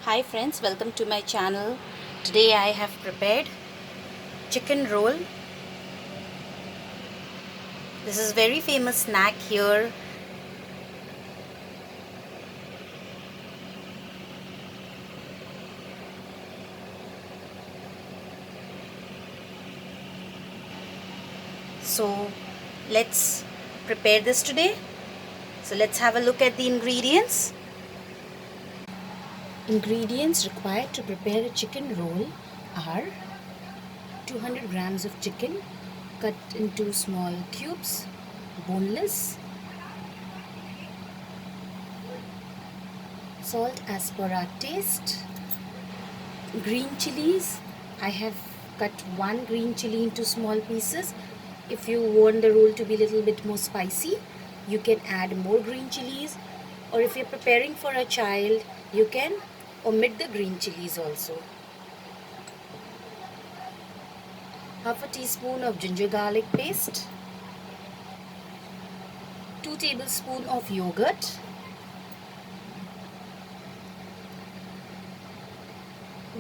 Hi friends, welcome to my channel. Today I have prepared chicken roll. This is very famous snack here. So let's prepare this today. So let's have a look at the ingredients. Ingredients required to prepare a chicken roll are 200 grams of chicken cut into small cubes, boneless, salt as per our taste, green chilies. I have cut one green chili into small pieces. If you want the roll to be a little bit more spicy, you can add more green chilies, or if you're preparing for a child, you can omit the green chilies also. Half a teaspoon of ginger garlic paste, 2 tablespoons of yogurt,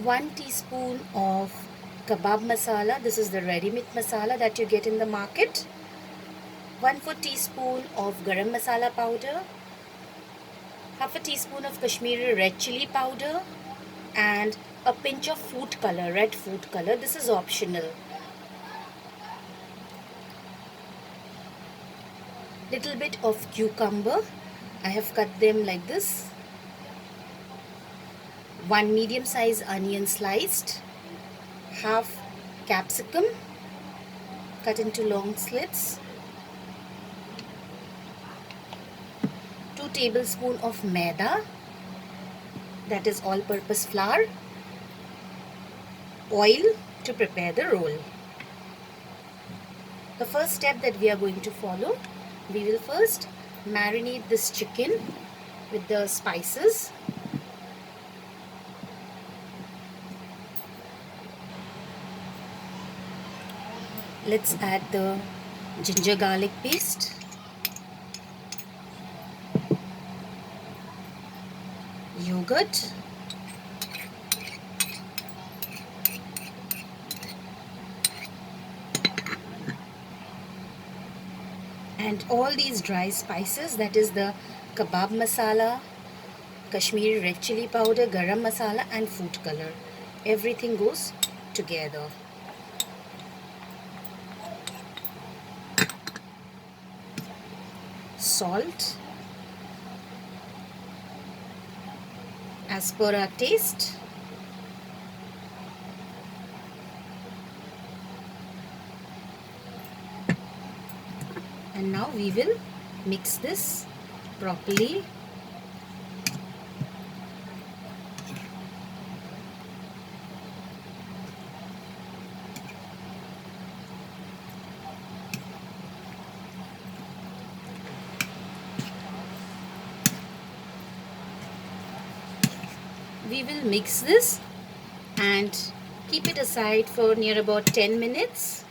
1 teaspoon of kebab masala. This is the ready-made masala that you get in the market. 1/4 teaspoon of garam masala powder, half a teaspoon of Kashmiri red chili powder, and a pinch of food color, red food color. This is optional. Little bit of cucumber. I have cut them like this. 1 medium size onion sliced, half capsicum cut into long slits, 2 tablespoons of maida, that is all purpose flour, oil to prepare the roll. The first step that we are going to follow, we will first marinate this chicken with the spices. Let's add the ginger garlic paste, yogurt, and all these dry spices, that is the kebab masala, Kashmiri red chili powder, garam masala and food color. Everything goes together. Salt as per our taste. And now we will mix this properly. We will mix this and keep it aside for near about 10 minutes.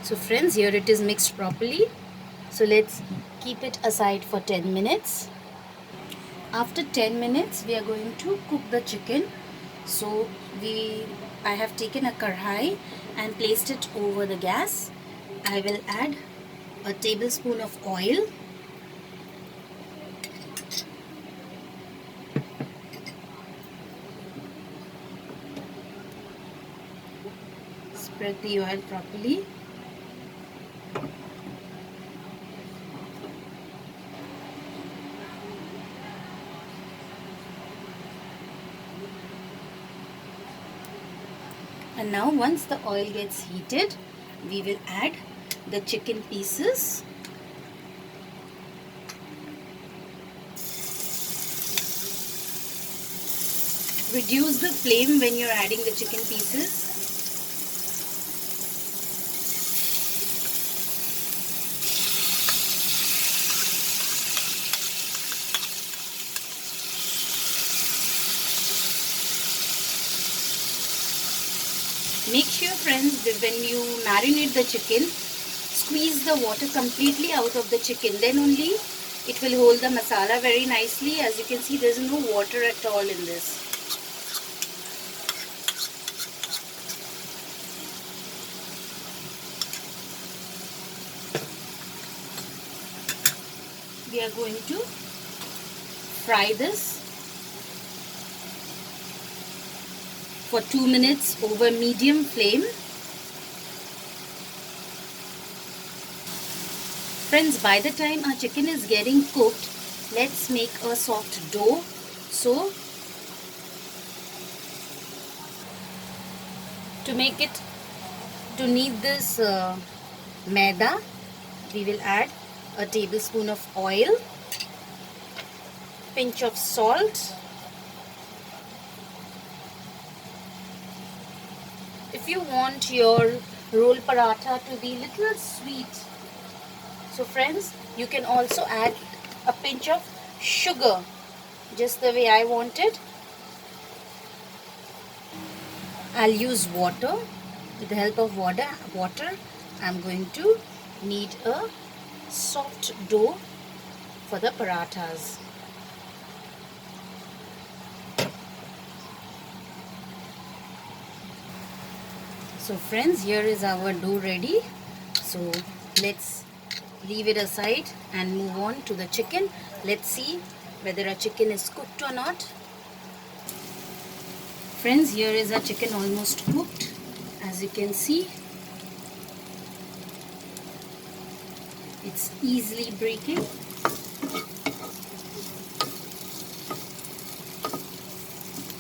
So friends, here it is mixed properly. So let's keep it aside for 10 minutes. After 10 minutes, we are going to cook the chicken. So I have taken a karhai and placed it over the gas. I will add a tablespoon of oil, spread the oil properly. And now once the oil gets heated, we will add the chicken pieces. Reduce the flame when you're adding the chicken pieces. Make sure, friends, that when you marinate the chicken, squeeze the water completely out of the chicken. Then only it will hold the masala very nicely. As you can see, there is no water at all in this. We are going to fry this for 2 minutes over medium flame. Friends, by the time our chicken is getting cooked, let's make a soft dough. So, to make it, to knead this maida, we will add a tablespoon of oil, pinch of salt. If you want your roll paratha to be little sweet, so friends, you can also add a pinch of sugar, just the way I want it. I'll use water. With the help of water, I'm going to knead a soft dough for the parathas. So friends, here is our dough ready. So let's leave it aside and move on to the chicken. Let's see whether our chicken is cooked or not. Friends, here is our chicken almost cooked. As you can see, it's easily breaking.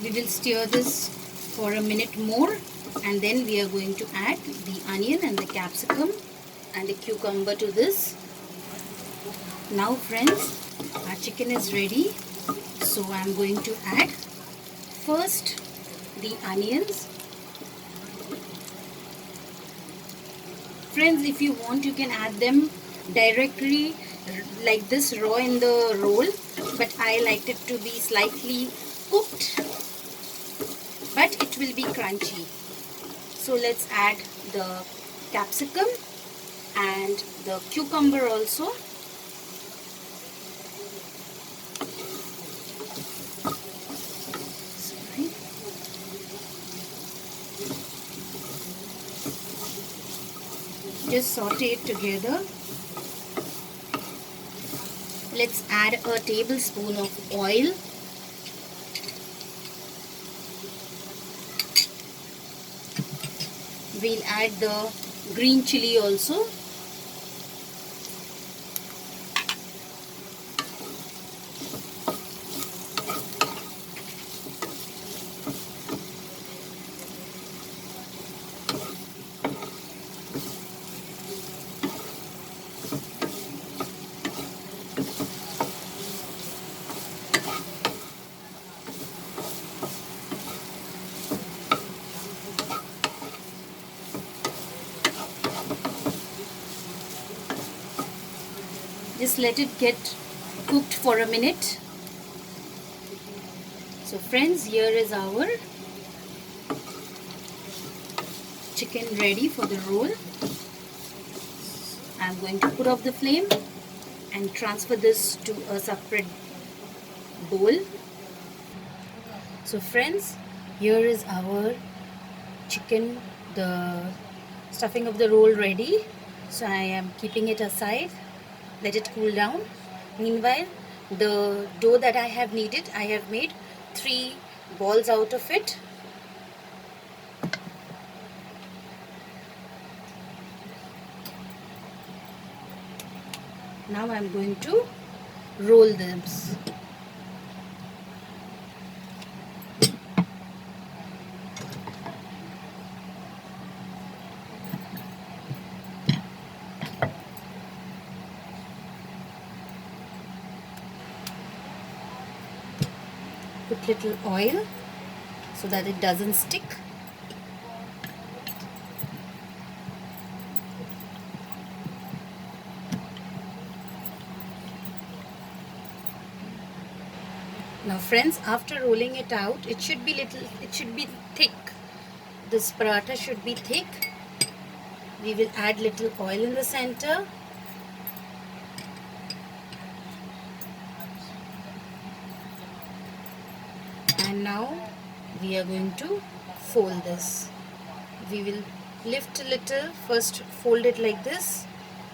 We will stir this for a minute more, and then we are going to add the onion and the capsicum and the cucumber to this. Now friends, our chicken is ready. So I am going to add first the onions. Friends, if you want, you can add them directly like this raw in the roll, but I liked it to be slightly cooked, but it will be crunchy. So let's add the capsicum and the cucumber also. Just saute it together. Let's add a tablespoon of oil. We'll add the green chili also. Just let it get cooked for a minute. So friends, here is our chicken ready for the roll. I'm going to put off the flame and transfer this to a separate bowl. So friends, here is our chicken, the stuffing of the roll ready. So I am keeping it aside. Let it cool down. Meanwhile, the dough that I have kneaded, I have made 3 balls out of it. Now I am going to roll them. Put little oil so that it doesn't stick. Now friends, after rolling it out, it should be thick. This paratha should be thick. We will add little oil in the center. And now we are going to fold this. We will lift a little, first fold it like this,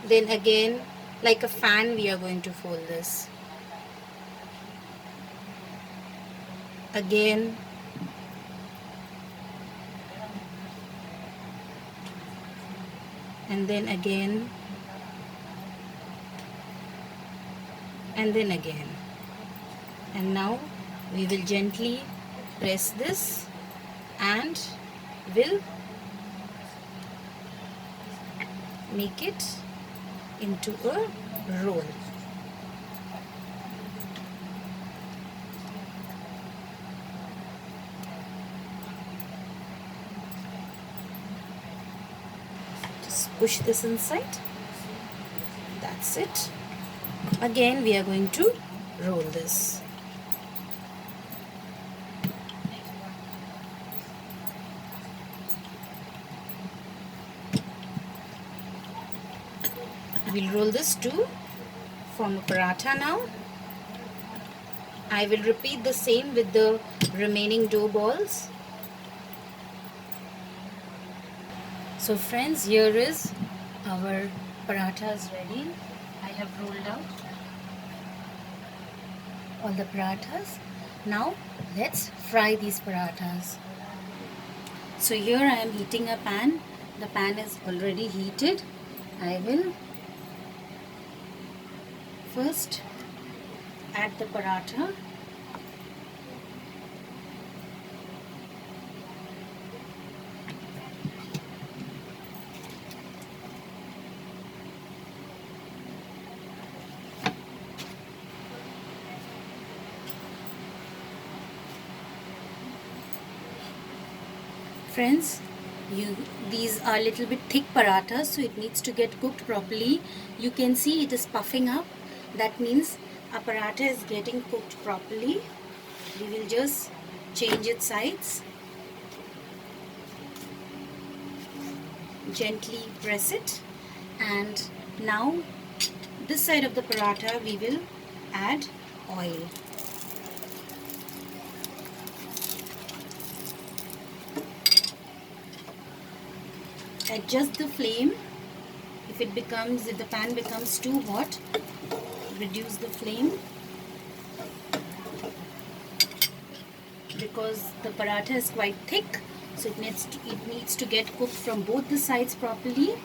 then again like a fan we are going to fold this. Again, and then again, and then again. And now we will gently press this and will make it into a roll. Just push this inside. That's it. Again we are going to roll this. We'll roll this to form a paratha now. I will repeat the same with the remaining dough balls. So friends, here is our parathas ready. I have rolled out all the parathas. Now let's fry these parathas. So here I am heating a pan. The pan is already heated. I will first add the paratha. Friends, these are little bit thick parathas, so it needs to get cooked properly. You can see it is puffing up. That means a paratha is getting cooked properly. We will just change its sides. Gently press it, and now this side of the paratha we will add oil. Adjust the flame. If the pan becomes too hot, reduce the flame, because the paratha is quite thick, so it needs to get cooked from both the sides properly.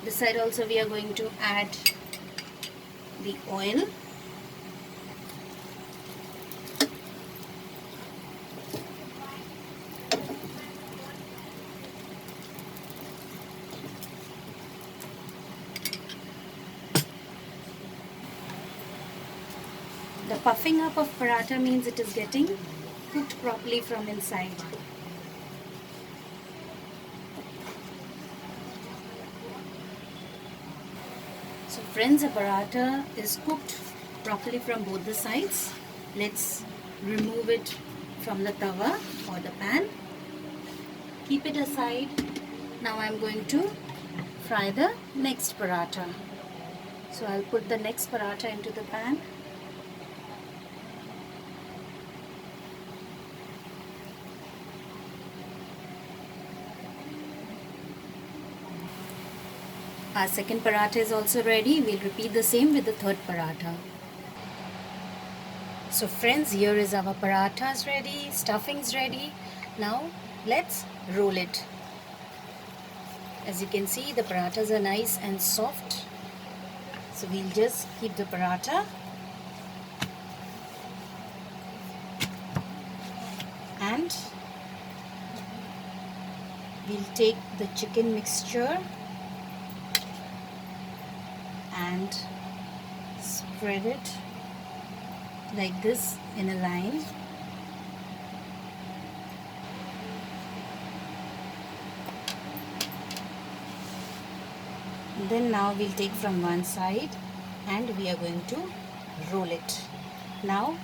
This side also we are going to add the oil. The puffing up of paratha means it is getting cooked properly from inside. So friends, the paratha is cooked properly from both the sides. Let's remove it from the tawa or the pan. Keep it aside. Now I am going to fry the next paratha. So I'll put the next paratha into the pan. Our second paratha is also ready. We'll repeat the same with the third paratha. So friends, here is our parathas ready, stuffings ready. Now let's roll it. As you can see, the parathas are nice and soft. So we'll just keep the paratha and we'll take the chicken mixture and spread it like this in a line. Then now we'll take from one side and we are going to roll it. Now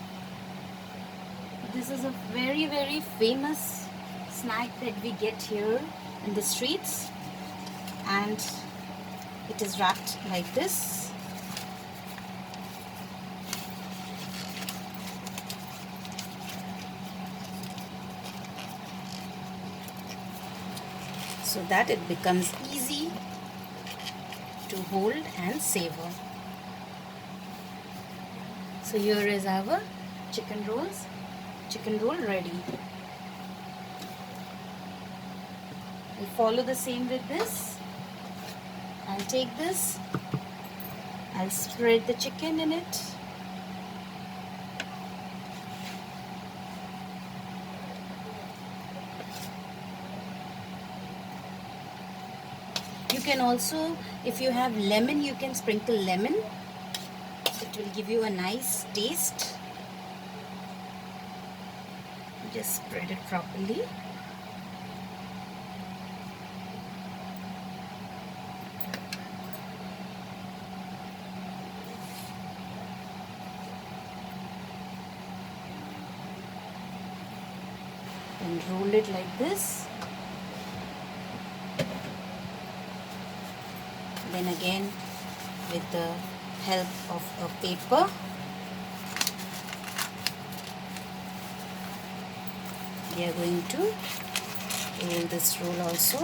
This is a very, very famous snack that we get here in the streets, and it is wrapped like this. So that it becomes easy to hold and savor. So here is our chicken roll ready. I'll follow the same with this. I'll take this, I'll spread the chicken in it. You can also, if you have lemon, you can sprinkle lemon. It will give you a nice taste. Just spread it properly. And roll it like this. Then again, with the help of a paper, we are going to roll this roll also.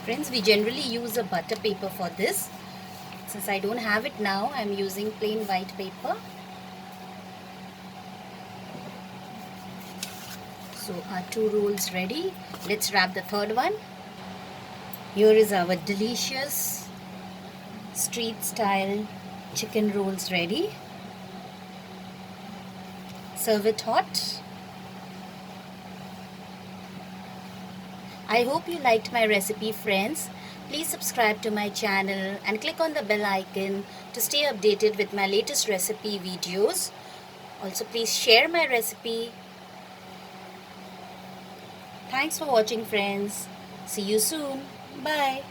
Friends, we generally use a butter paper for this. Since I don't have it now, I am using plain white paper. So our 2 rolls ready. Let's wrap the third one. Here is our delicious street style chicken rolls ready. Serve it hot. I hope you liked my recipe, friends. Please subscribe to my channel and click on the bell icon to stay updated with my latest recipe videos. Also, please share my recipe. Thanks for watching, friends. See you soon. Bye.